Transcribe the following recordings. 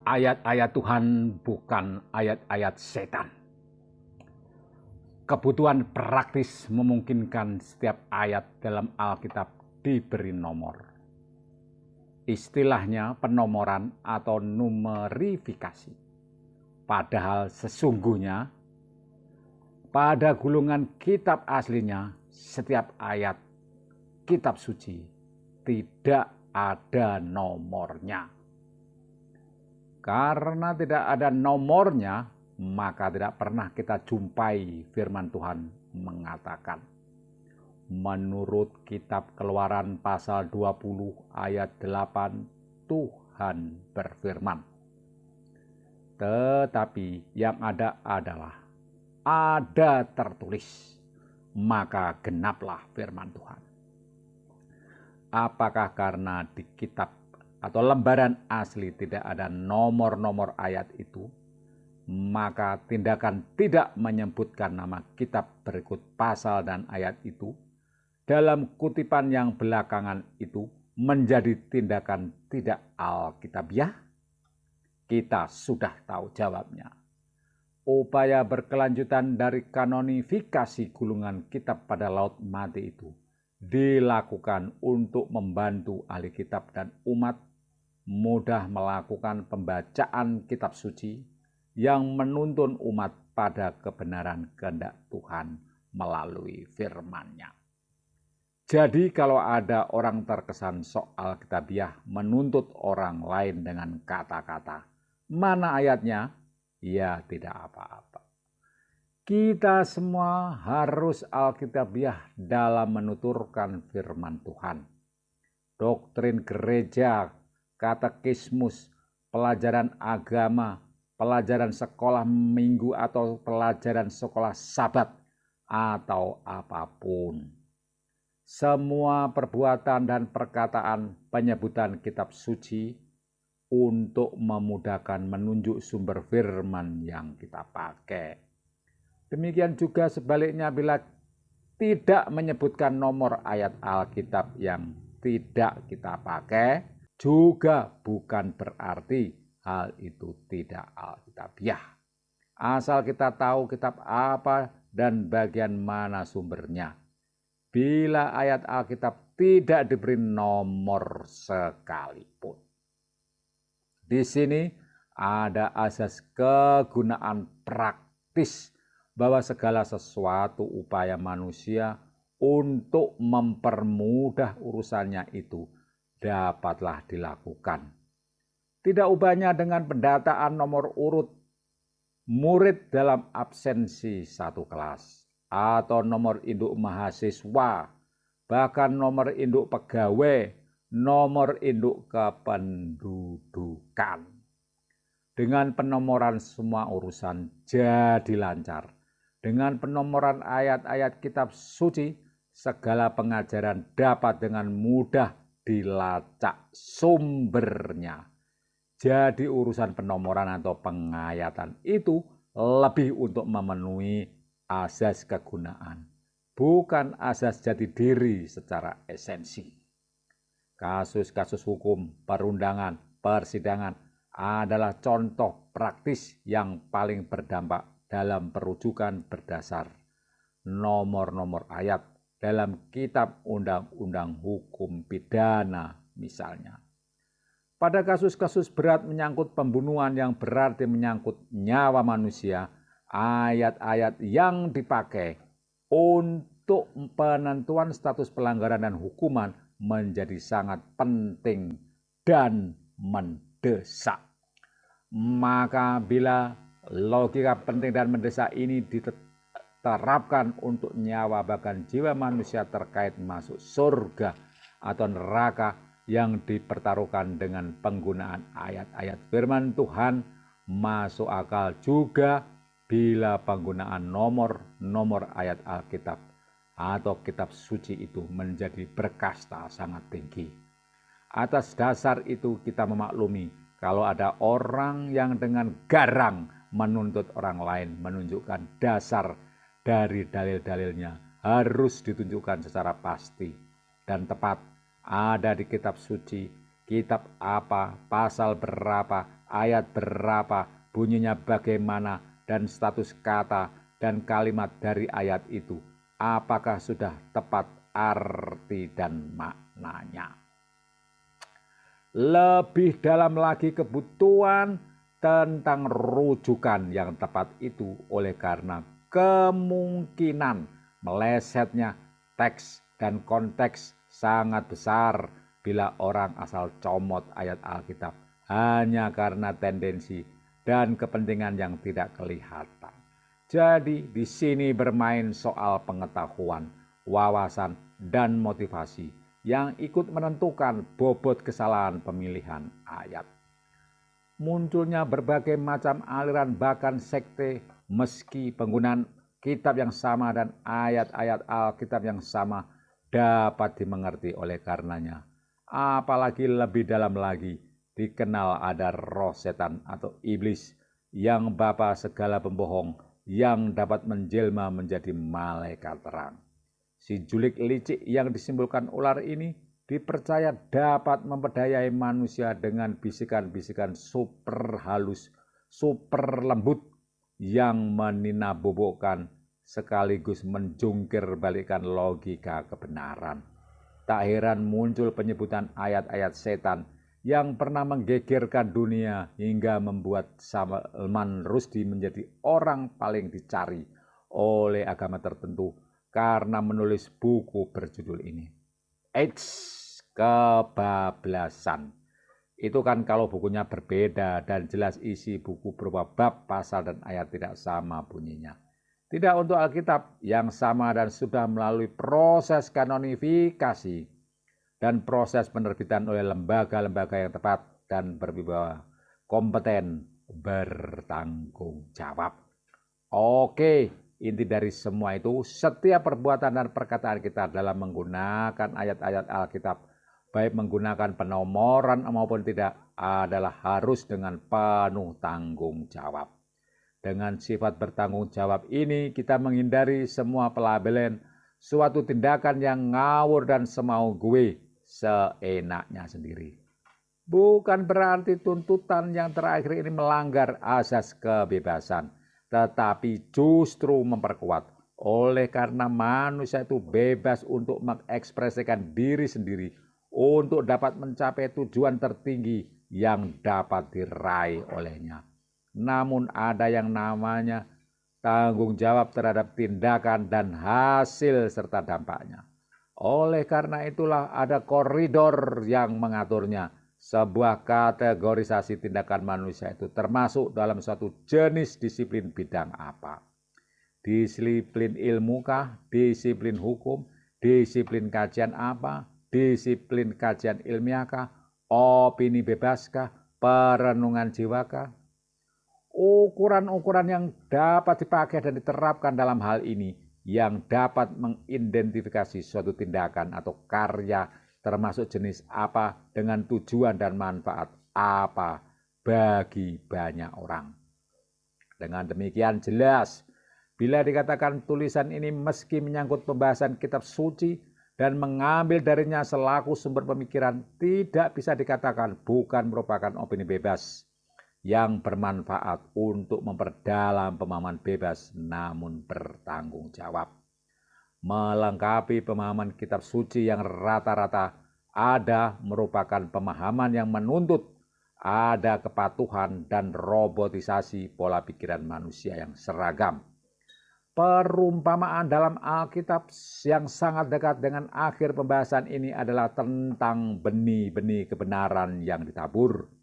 Ayat-ayat Tuhan bukan ayat-ayat setan. Kebutuhan praktis memungkinkan setiap ayat dalam Alkitab diberi nomor. Istilahnya penomoran atau numerifikasi. Padahal sesungguhnya pada gulungan kitab aslinya setiap ayat kitab suci tidak ada nomornya. Karena tidak ada nomornya, maka tidak pernah kita jumpai firman Tuhan mengatakan. Menurut kitab Keluaran pasal 20 ayat 8, Tuhan berfirman. Tetapi yang ada adalah, ada tertulis, maka genaplah firman Tuhan. Apakah karena di kitab atau lembaran asli tidak ada nomor-nomor ayat itu, maka tindakan tidak menyebutkan nama kitab berikut pasal dan ayat itu dalam kutipan yang belakangan itu menjadi tindakan tidak alkitabiah? Kita sudah tahu jawabnya. Upaya berkelanjutan dari kanonifikasi gulungan kitab pada Laut Mati itu dilakukan untuk membantu ahli kitab dan umat mudah melakukan pembacaan kitab suci yang menuntun umat pada kebenaran kehendak Tuhan melalui firman-Nya. Jadi kalau ada orang terkesan sok alkitabiah menuntut orang lain dengan kata-kata, mana ayatnya? Ya tidak apa-apa. Kita semua harus alkitabiah dalam menuturkan firman Tuhan. Doktrin gereja, katekismus, pelajaran agama, pelajaran sekolah minggu atau pelajaran sekolah sabat, atau apapun. Semua perbuatan dan perkataan penyebutan kitab suci untuk memudahkan menunjuk sumber firman yang kita pakai. Demikian juga sebaliknya bila tidak menyebutkan nomor ayat Alkitab yang tidak kita pakai, juga bukan berarti hal itu tidak alkitabiah. Asal kita tahu kitab apa dan bagian mana sumbernya. Bila ayat Alkitab tidak diberi nomor sekalipun. Di sini ada asas kegunaan praktis bahwa segala sesuatu upaya manusia untuk mempermudah urusannya itu dapatlah dilakukan. Tidak ubahnya dengan pendataan nomor urut murid dalam absensi satu kelas, atau nomor induk mahasiswa, bahkan nomor induk pegawai, nomor induk kependudukan. Dengan penomoran semua urusan jadi lancar. Dengan penomoran ayat-ayat kitab suci, segala pengajaran dapat dengan mudah dilacak sumbernya. Jadi urusan penomoran atau pengayatan itu lebih untuk memenuhi asas kegunaan, bukan asas jati diri secara esensi. Kasus-kasus hukum, perundangan, persidangan adalah contoh praktis yang paling berdampak dalam perujukan berdasar nomor-nomor ayat dalam kitab undang-undang hukum pidana misalnya. Pada kasus-kasus berat menyangkut pembunuhan yang berarti menyangkut nyawa manusia, ayat-ayat yang dipakai untuk penentuan status pelanggaran dan hukuman menjadi sangat penting dan mendesak. Maka bila logika penting dan mendesak ini diterapkan untuk nyawa bahkan jiwa manusia terkait masuk surga atau neraka yang dipertaruhkan dengan penggunaan ayat-ayat firman Tuhan, masuk akal juga bila penggunaan nomor ayat Alkitab atau kitab suci itu menjadi berkasta sangat tinggi. Atas dasar itu kita memaklumi kalau ada orang yang dengan garang menuntut orang lain menunjukkan dasar dari dalil-dalilnya harus ditunjukkan secara pasti dan tepat. Ada di kitab suci, kitab apa, pasal berapa, ayat berapa, bunyinya bagaimana, dan status kata dan kalimat dari ayat itu. Apakah sudah tepat arti dan maknanya? Lebih dalam lagi kebutuhan tentang rujukan yang tepat itu oleh karena kemungkinan melesetnya teks dan konteks sangat besar bila orang asal comot ayat Alkitab hanya karena tendensi dan kepentingan yang tidak kelihatan. Jadi di sini bermain soal pengetahuan, wawasan, dan motivasi yang ikut menentukan bobot kesalahan pemilihan ayat. Munculnya berbagai macam aliran bahkan sekte meski penggunaan kitab yang sama dan ayat-ayat Alkitab yang sama dapat dimengerti oleh karenanya. Apalagi lebih dalam lagi dikenal ada roh setan atau iblis yang bapa segala pembohong yang dapat menjelma menjadi malaikat terang. Si julik licik yang disimbolkan ular ini dipercaya dapat memperdayai manusia dengan bisikan-bisikan super halus, super lembut yang meninabobokkan sekaligus menjungkir balikan logika kebenaran. Tak heran muncul penyebutan ayat-ayat setan yang pernah menggegerkan dunia hingga membuat Salman Rushdie menjadi orang paling dicari oleh agama tertentu karena menulis buku berjudul ini. Eits, kebablasan. Itu kan kalau bukunya berbeda dan jelas isi buku berupa bab, pasal, dan ayat tidak sama bunyinya. Tidak untuk Alkitab yang sama dan sudah melalui proses kanonifikasi dan proses penerbitan oleh lembaga-lembaga yang tepat dan berwibawa, kompeten, bertanggung jawab. Oke, inti dari semua itu, setiap perbuatan dan perkataan kita dalam menggunakan ayat-ayat Alkitab, baik menggunakan penomoran maupun tidak, adalah harus dengan penuh tanggung jawab. Dengan sifat bertanggung jawab ini, kita menghindari semua pelabelan, suatu tindakan yang ngawur dan semau gue, seenaknya sendiri. Bukan berarti tuntutan yang terakhir ini melanggar asas kebebasan, tetapi justru memperkuat. Oleh karena manusia itu bebas untuk mengekspresikan diri sendiri untuk dapat mencapai tujuan tertinggi yang dapat diraih olehnya. Namun ada yang namanya tanggung jawab terhadap tindakan dan hasil serta dampaknya. Oleh karena itulah ada koridor yang mengaturnya. Sebuah kategorisasi tindakan manusia itu termasuk dalam suatu jenis disiplin bidang apa. Disiplin ilmukah, disiplin hukum, disiplin kajian apa, disiplin kajian ilmiahkah, opini bebaskah, perenungan jiwakah. Ukuran-ukuran yang dapat dipakai dan diterapkan dalam hal ini yang dapat mengidentifikasi suatu tindakan atau karya termasuk jenis apa dengan tujuan dan manfaat apa bagi banyak orang. Dengan demikian jelas, bila dikatakan tulisan ini meski menyangkut pembahasan kitab suci dan mengambil darinya selaku sumber pemikiran, tidak bisa dikatakan bukan merupakan opini bebas yang bermanfaat untuk memperdalam pemahaman bebas namun bertanggung jawab. Melengkapi pemahaman kitab suci yang rata-rata ada merupakan pemahaman yang menuntut ada kepatuhan dan robotisasi pola pikiran manusia yang seragam. Perumpamaan dalam Alkitab yang sangat dekat dengan akhir pembahasan ini adalah tentang benih-benih kebenaran yang ditabur.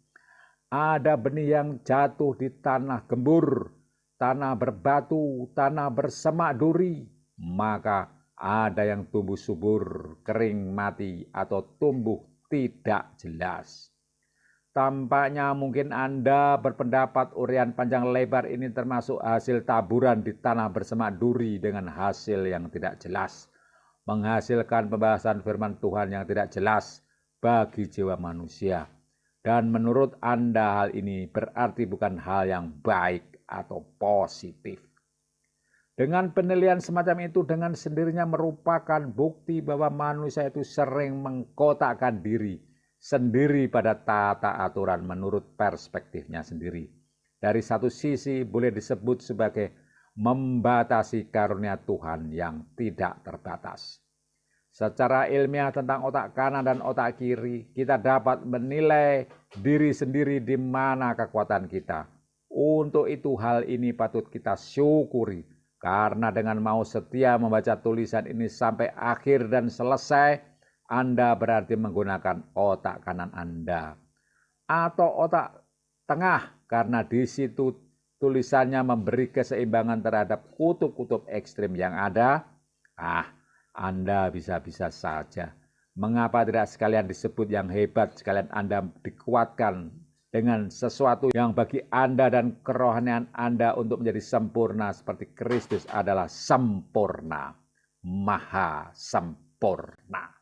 Ada benih yang jatuh di tanah gembur, tanah berbatu, tanah bersemak duri. Maka ada yang tumbuh subur, kering, mati, atau tumbuh tidak jelas. Tampaknya mungkin Anda berpendapat urian panjang lebar ini termasuk hasil taburan di tanah bersemak duri dengan hasil yang tidak jelas. Menghasilkan pembahasan firman Tuhan yang tidak jelas bagi jiwa manusia. Dan menurut Anda hal ini berarti bukan hal yang baik atau positif. Dengan penilaian semacam itu dengan sendirinya merupakan bukti bahwa manusia itu sering mengkotakkan diri sendiri pada tata aturan menurut perspektifnya sendiri. Dari satu sisi boleh disebut sebagai membatasi karunia Tuhan yang tidak terbatas. Secara ilmiah tentang otak kanan dan otak kiri, kita dapat menilai diri sendiri di mana kekuatan kita. Untuk itu hal ini patut kita syukuri, karena dengan mau setia membaca tulisan ini sampai akhir dan selesai, Anda berarti menggunakan otak kanan Anda. Atau otak tengah, karena di situ tulisannya memberi keseimbangan terhadap kutub-kutub ekstrim yang ada. Anda bisa-bisa saja. Mengapa tidak sekalian disebut yang hebat, sekalian Anda dikuatkan dengan sesuatu yang bagi Anda dan kerohanian Anda untuk menjadi sempurna seperti Kristus adalah sempurna, maha sempurna.